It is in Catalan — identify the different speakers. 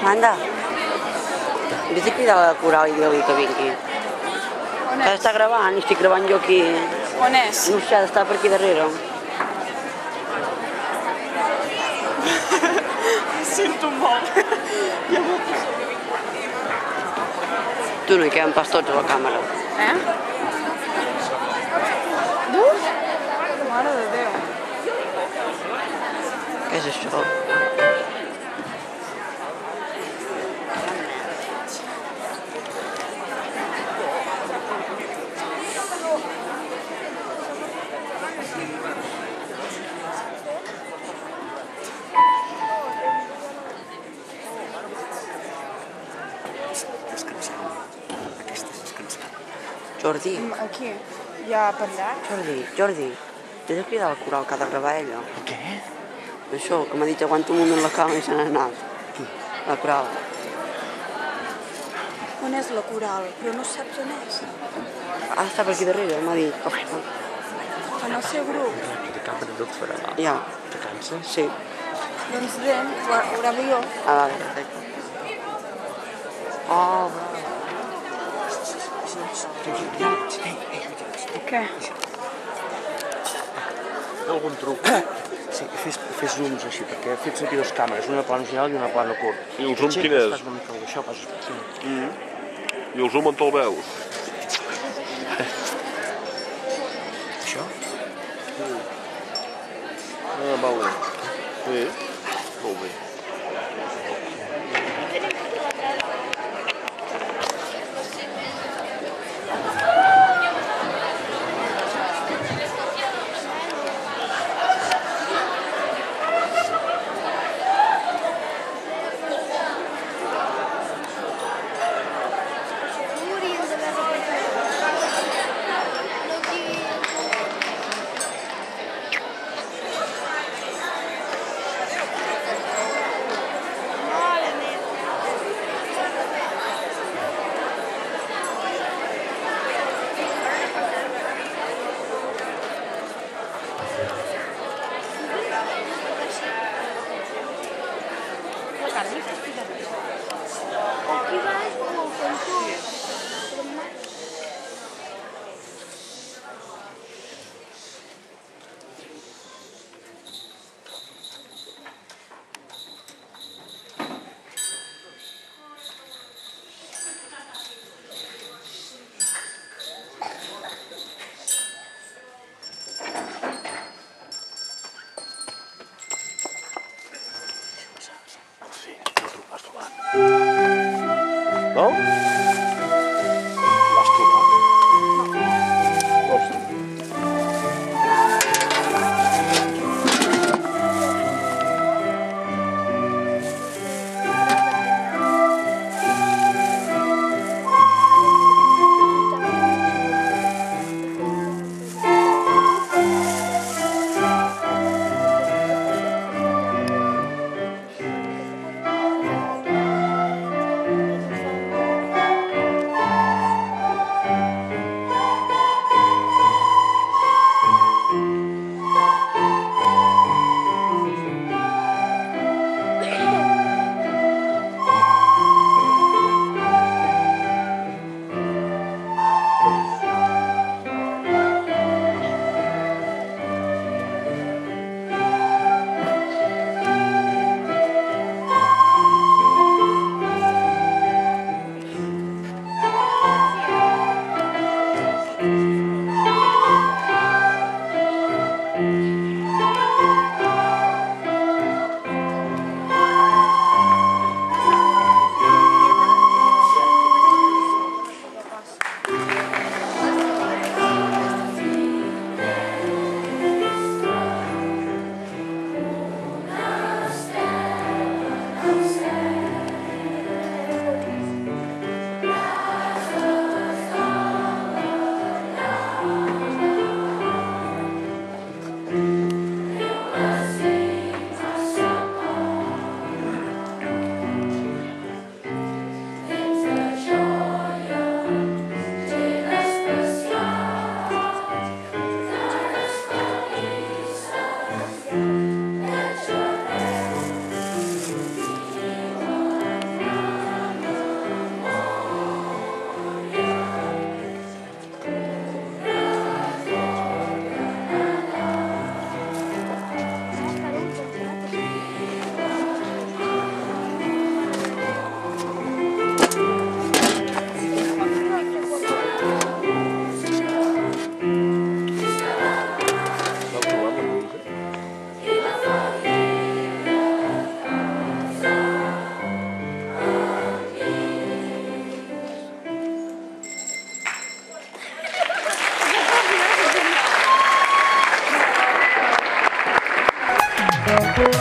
Speaker 1: Amanda, vés a cridar a la Coral i dir-li que vingui.
Speaker 2: On
Speaker 1: Que
Speaker 2: és?
Speaker 1: està gravant i estic gravant jo aquí.
Speaker 2: On és?
Speaker 1: No sé, ha d'estar per aquí darrere.
Speaker 2: Sento molt.
Speaker 1: Tu no hi queden pas tots a la càmera.
Speaker 2: Mare de Déu.
Speaker 1: Què és això? Jordi,
Speaker 2: Aquí? Ja per allà?
Speaker 1: Jordi, vés a cridar a la Coral que ha de gravar ella.
Speaker 3: Què?
Speaker 1: Això, que m'ha dit aguanta un moment la cama i se n'ha anat.
Speaker 3: Qui?
Speaker 1: La Coral.
Speaker 2: On és la Coral? Però no saps on és.
Speaker 1: Ha d'estar per aquí darrere, m'ha dit.
Speaker 2: En el seu grup.
Speaker 3: Ràpid, de càmera no et farà mal.
Speaker 1: Ja,
Speaker 3: Te canses?
Speaker 1: sí.
Speaker 2: Doncs anem, ho gravo jo.
Speaker 1: Ah, vale, perfecte. Oh, bravo.
Speaker 2: Què?
Speaker 3: Algun truc? Sí, fes zooms així, perquè he fet servir dues càmeres, una plana general i una plana curt.
Speaker 4: I el zoom quin és?
Speaker 3: Estàs una mica d'això, sí.
Speaker 4: I el zoom on te'l veus?
Speaker 3: Això?
Speaker 4: Ah, molt bé. Sí, molt bé. Vau trobar la música?
Speaker 2: Thank you.